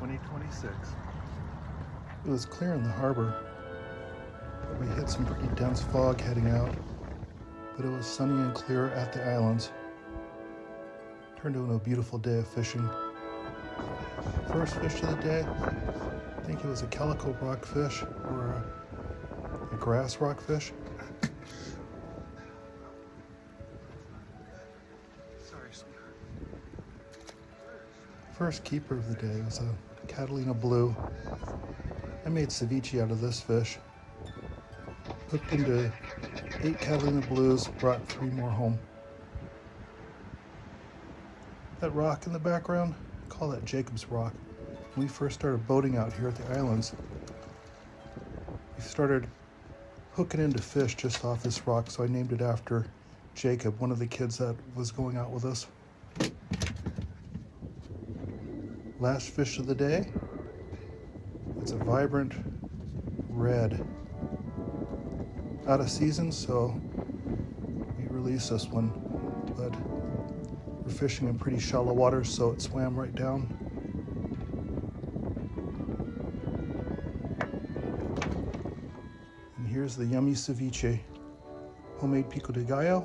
2026. It was clear in the harbor, but we hit some pretty dense fog heading out, but it was sunny and clear at the islands. Turned into a beautiful day of fishing. First fish of the day, I think it was a calico rockfish or a grass rockfish. First keeper of the day was a Catalina Blue. I made ceviche out of this fish. Hooked into 8 Catalina Blues, brought 3 more home. That rock in the background, I call that Jacob's Rock. When we first started boating out here at the islands, we started hooking into fish just off this rock, so I named it after Jacob, one of the kids that was going out with us. Last fish of the day, it's a vibrant red. Out of season, so we released this one, but we're fishing in pretty shallow water, so it swam right down. And here's the yummy ceviche, homemade Pico de Gallo.